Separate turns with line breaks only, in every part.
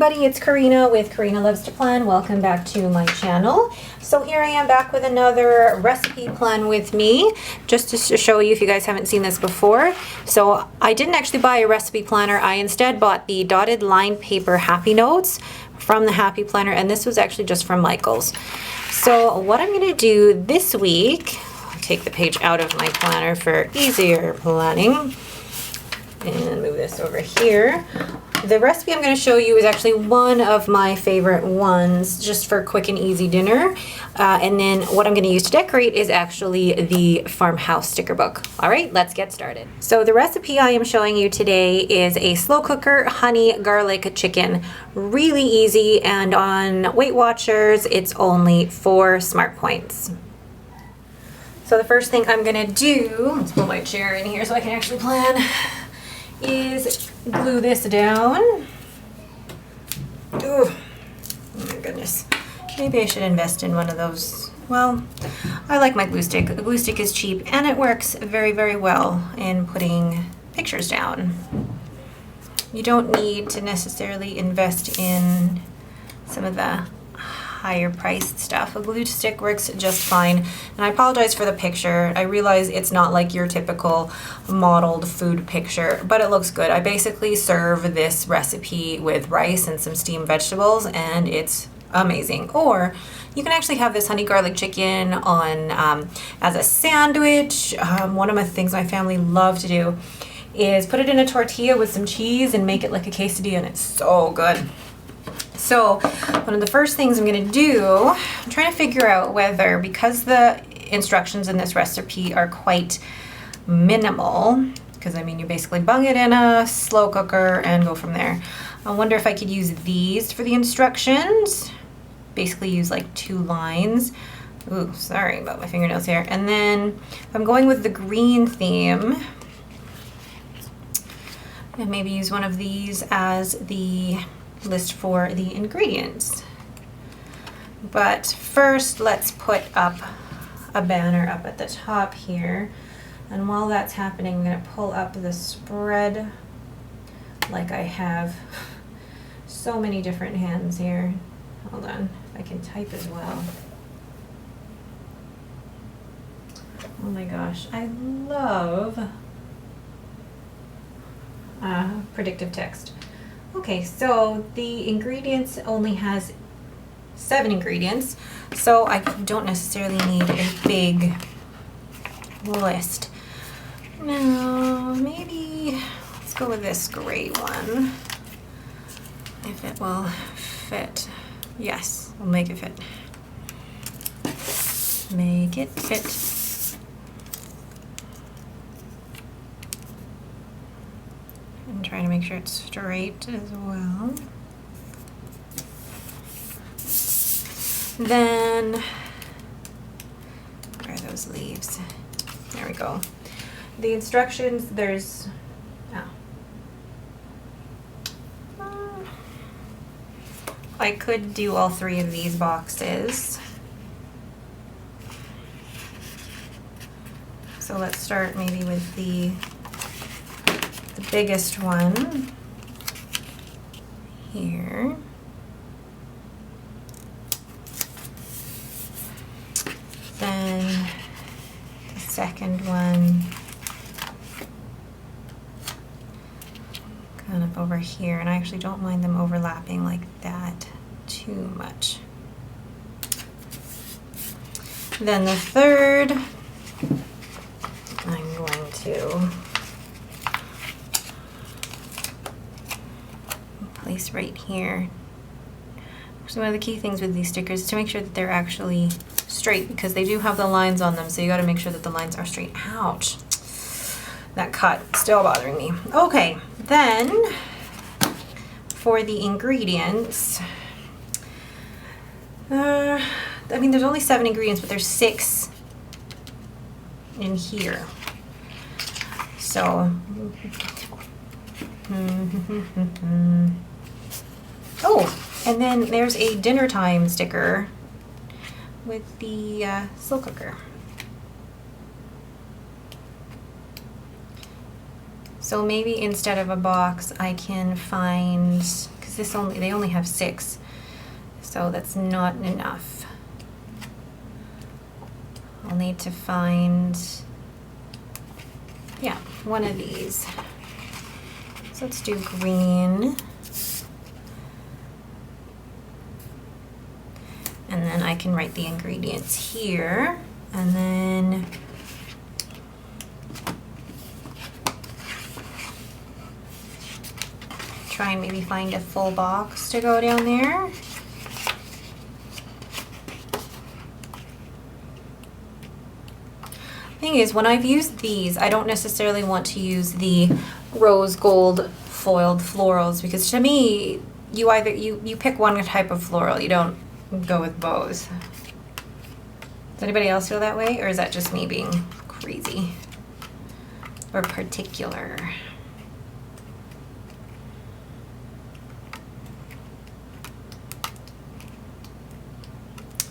everybody, it's Karina with Karina Loves to Plan. Welcome back to my channel. So here I am back with another recipe plan with me, just to show you if you guys haven't seen this before. So I didn't actually buy a recipe planner. I instead bought the dotted line paper Happy Notes from the Happy Planner, and this was actually just from Michael's. So what I'm going to do this week, I'll take the page out of my planner for easier planning and move this over here. The recipe I'm going to show you is actually one of my favorite ones just for quick and easy dinner. And then what I'm going to use to decorate is actually the farmhouse sticker book. All right, let's get started. So the recipe I am showing you today is a slow cooker honey garlic chicken. Really easy, and on Weight Watchers it's only 4 smart points. So the first thing I'm going to do, let's pull my chair in here so I can actually plan, is glue this down. Oh my goodness. Maybe I should invest in one of those. Well, I like my glue stick. The glue stick is cheap and it works very, very well in putting pictures down. You don't need to necessarily invest in some of the higher priced stuff. A glue stick works just fine. And I apologize for the picture. I realize it's not like your typical modeled food picture, but it looks good. I basically serve this recipe with rice and some steamed vegetables, and it's amazing. Or you can actually have this honey garlic chicken on as a sandwich. One of the things my family love to do is put it in a tortilla with some cheese and make it like a quesadilla, and it's so good. So one of the first things I'm going to do, I'm trying to figure out whether, because the instructions in this recipe are quite minimal, because I mean you basically bung it in a slow cooker and go from there. I wonder if I could use these for the instructions. Basically use like 2 lines. Ooh, sorry about my fingernails here. And then if I'm going with the green theme, and maybe use one of these as the list for the ingredients. But first, let's put up a banner up at the top here. And while that's happening, I'm going to pull up the spread, like I have so many different hands here. Hold on, if I can type as well. Oh my gosh, I love predictive text. Okay, so the ingredients only has 7 ingredients, so I don't necessarily need a big list. Now, maybe let's go with this gray one, if it will fit. Yes, we'll make it fit. Make it fit. I'm trying to make sure it's straight as well. Then, where are those leaves? There we go. The instructions, there's, I could do all 3 of these boxes. So let's start maybe with the biggest one here. Then the second one kind of over here, and I actually don't mind them overlapping like that too much. Then the third, I'm going to place right here. So one of the key things with these stickers is to make sure that they're actually straight, because they do have the lines on them, so you got to make sure that the lines are straight. Ouch, that cut still bothering me. Okay, then for the ingredients, I mean there's only 7 ingredients, but there's 6 in here. So oh, and then there's a dinner time sticker with the slow cooker. So maybe instead of a box, I can find, because because they only have 6, so that's not enough. I'll need to find, yeah, one of these. So let's do green. And then I can write the ingredients here, and then try and maybe find a full box to go down there. Thing is, when I've used these, I don't necessarily want to use the rose gold foiled florals, because to me, you pick one type of floral, you don't go with bows. Does anybody else feel that way, or is that just me being crazy or particular?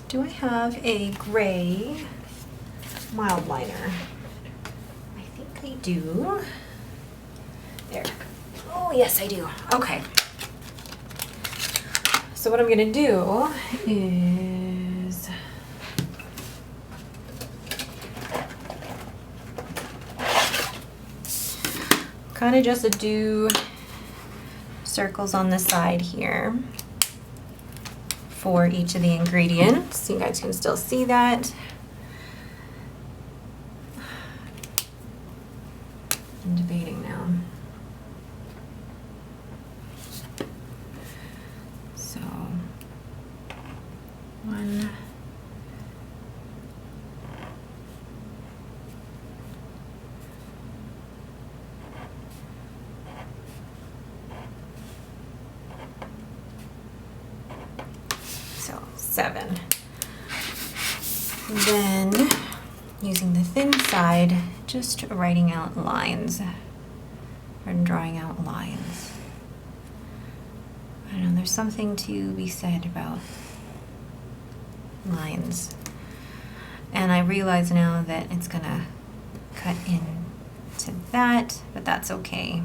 Do I have a gray mild liner? I think I do. There. Oh, yes, I do. Okay. So what I'm gonna do is kind of just do circles on the side here for each of the ingredients. You guys can still see that. I'm debating now. So, 1, 7. Then, using the thin side, just writing out lines or drawing out lines. I don't know, there's something to be said about lines. And I realize now that it's gonna cut into that, but that's okay.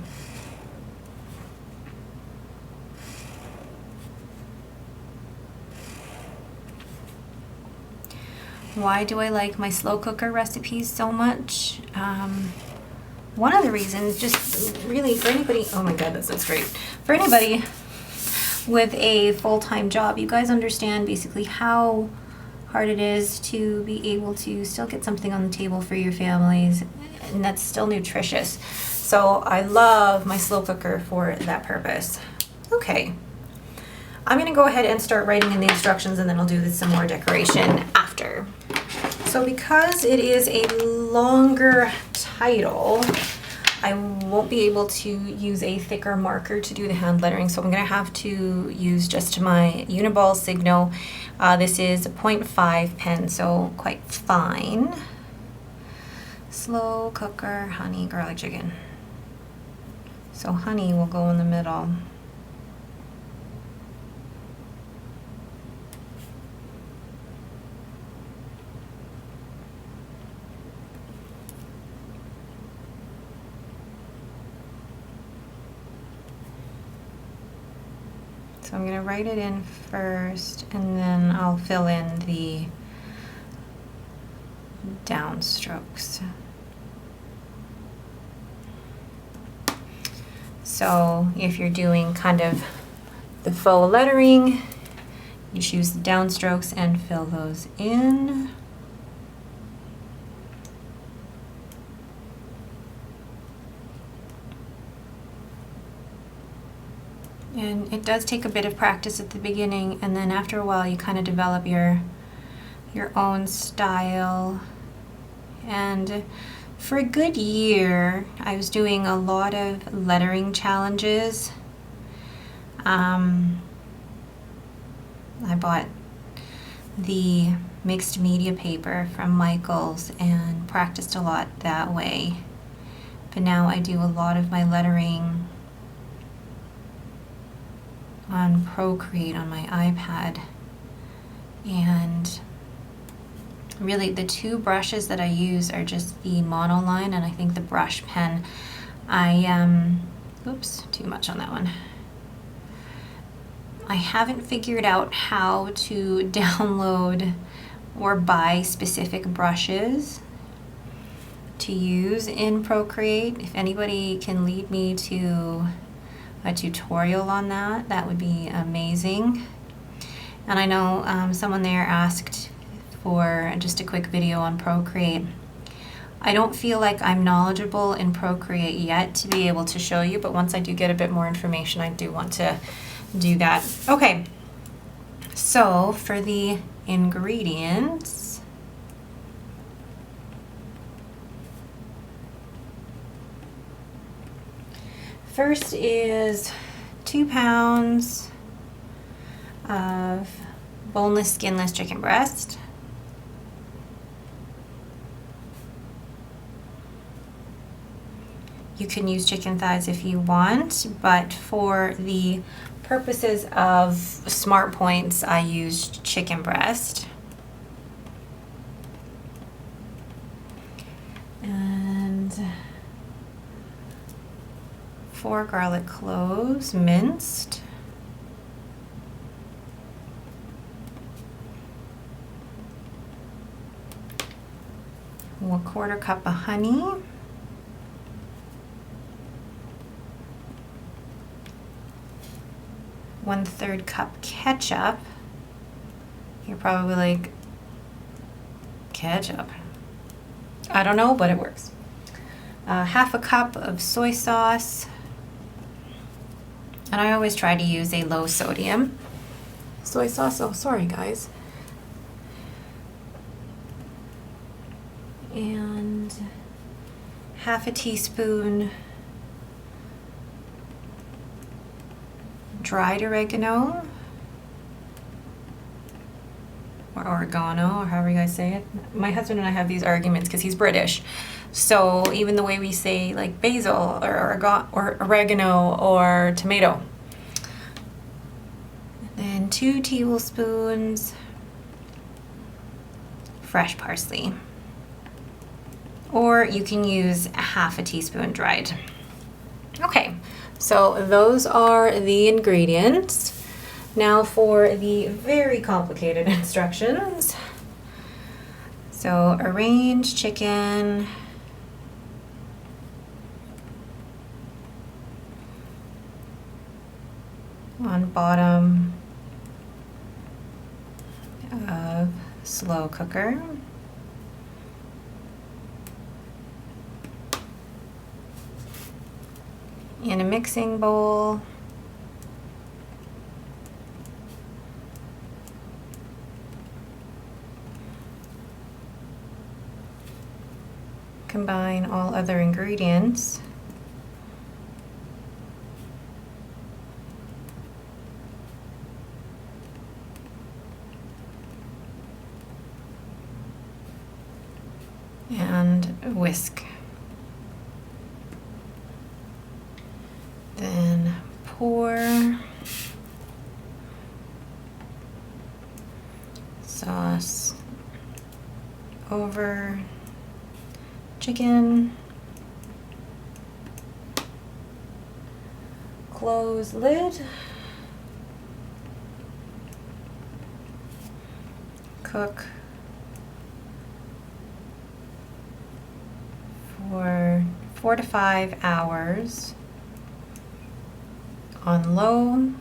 Why do I like my slow cooker recipes so much? One of the reasons, just really for anybody, oh my God, that's so straight. For anybody with a full-time job, you guys understand basically how hard it is to be able to still get something on the table for your families, and that's still nutritious. So I love my slow cooker for that purpose. Okay. I'm gonna go ahead and start writing in the instructions, and then I'll do some more decoration after. So because it is a longer title, I won't be able to use a thicker marker to do the hand lettering, so I'm gonna have to use just my Uniball Signo. This is a 0.5 pen, so quite fine. Slow cooker, honey, garlic chicken. So honey will go in the middle. So I'm going to write it in first, and then I'll fill in the downstrokes. So if you're doing kind of the faux lettering, you choose the downstrokes and fill those in. And it does take a bit of practice at the beginning, and then after a while you kind of develop your own style. And for a good year, I was doing a lot of lettering challenges. I bought the mixed media paper from Michael's and practiced a lot that way. But now I do a lot of my lettering on Procreate on my iPad, and really the two brushes that I use are just the monoline and I think the brush pen. Oops, too much on that one. I haven't figured out how to download or buy specific brushes to use in Procreate. If anybody can lead me to a tutorial on that, that would be amazing. And I know someone there asked for just a quick video on Procreate. I don't feel like I'm knowledgeable in Procreate yet to be able to show you, but once I do get a bit more information, I do want to do that. Okay, so for the ingredients, first is 2 pounds of boneless, skinless chicken breast. You can use chicken thighs if you want, but for the purposes of Smart Points, I used chicken breast. And 4 garlic cloves, minced. A 1/4 cup of honey. 1/3 cup ketchup. You're probably like, ketchup? I don't know, but it works. 1/2 cup of soy sauce. And I always try to use a low sodium soy sauce. Oh, sorry guys. And 1/2 teaspoon dried oregano, or oregano, or however you guys say it. My husband and I have these arguments because he's British. So even the way we say like basil or oregano or tomato. Then 2 tablespoons fresh parsley. Or you can use 1/2 teaspoon dried. Okay, so those are the ingredients. Now for the very complicated instructions. So arrange chicken on bottom of slow cooker. In a mixing bowl, combine all other ingredients. And whisk. Then pour sauce over chicken. Close lid. Cook for 4 to 5 hours on low,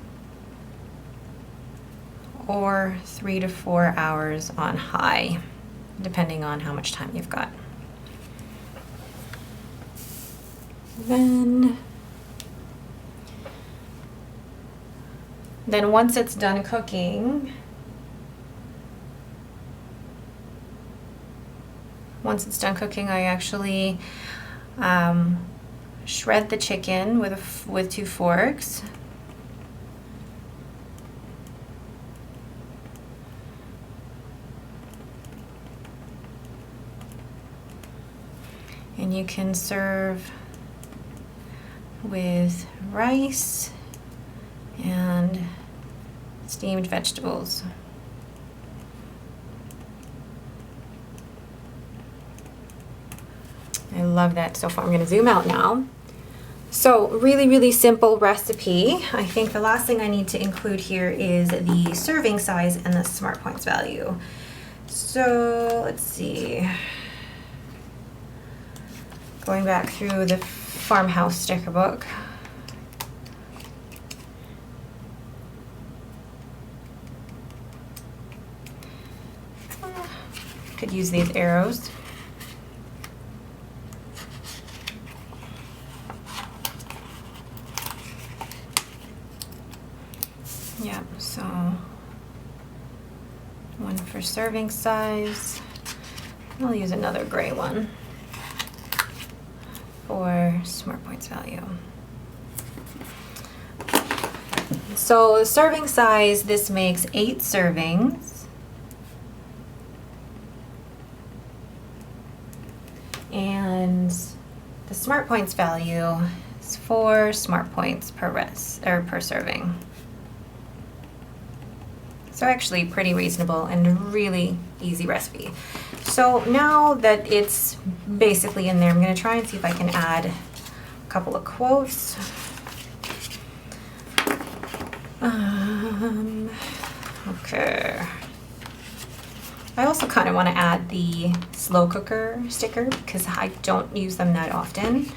or 3 to 4 hours on high, depending on how much time you've got. Then once it's done cooking, I actually shred the chicken with 2 forks. And you can serve with rice and steamed vegetables. I love that so far. I'm going to zoom out now. So really, really simple recipe. I think the last thing I need to include here is the serving size and the Smart Points value. So let's see. Going back through the farmhouse sticker book. Could use these arrows. Yeah, so one for serving size. I'll use another gray one for Smart Points value. So the serving size, this makes 8 servings. And the Smart Points value is 4 Smart Points per serving. So actually pretty reasonable and really easy recipe. So now that it's basically in there, I'm going to try and see if I can add a couple of quotes. Okay. I also kind of want to add the slow cooker sticker because I don't use them that often.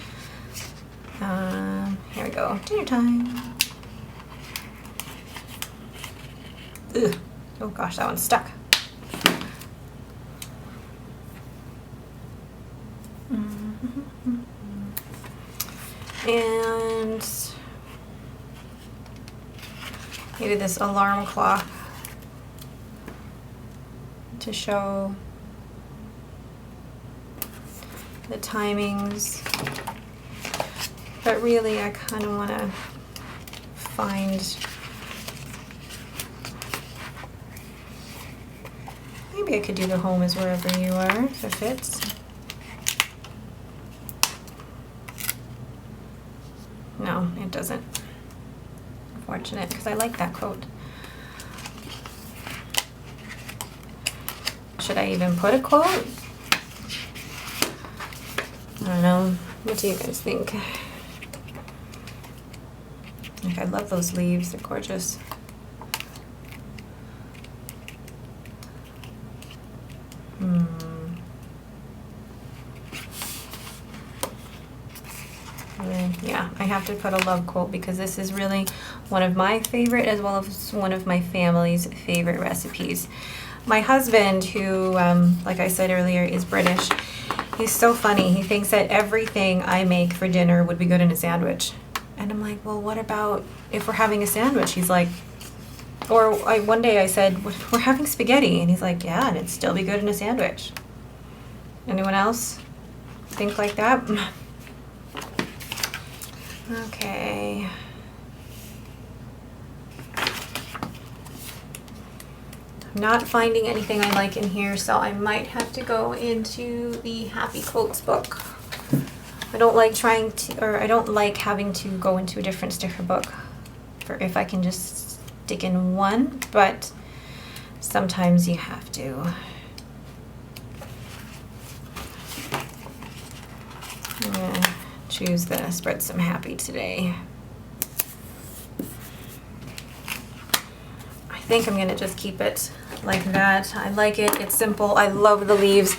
Here we go. Dinner time. Ugh. Oh gosh, that one's stuck. And maybe this alarm clock to show the timings. But really, I kind of want to find, maybe I could do the home is wherever you are, if it fits. No, it doesn't. Unfortunate, because I like that quote. Should I even put a quote? I don't know. What do you guys think? Like, I love those leaves. They're gorgeous. Yeah, I have to put a love quote because this is really one of my favorite as well as one of my family's favorite recipes. My husband, who, like I said earlier, is British, he's so funny. He thinks that everything I make for dinner would be good in a sandwich. And I'm like, well, what about if we're having a sandwich? He's like, one day I said, we're having spaghetti. And he's like, yeah, and it'd still be good in a sandwich. Anyone else think like that? Okay. I'm not finding anything I like in here, so I might have to go into the Happy Quotes book. I don't like I don't like having to go into a different sticker book for if I can just stick in one, but sometimes you have to. I'm gonna choose the Spread Some Happy today. I think I'm gonna just keep it like that. I like it, it's simple, I love the leaves.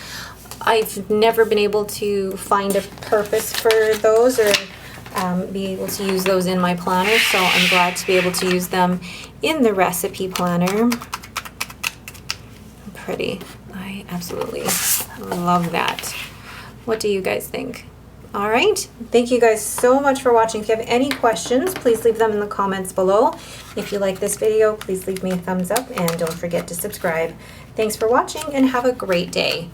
I've never been able to find a purpose for those or be able to use those in my planner, so I'm glad to be able to use them in the recipe planner. Pretty. I absolutely love that. What do you guys think? All right, thank you guys so much for watching. If you have any questions, please leave them in the comments below. If you like this video, please leave me a thumbs up and don't forget to subscribe. Thanks for watching and have a great day.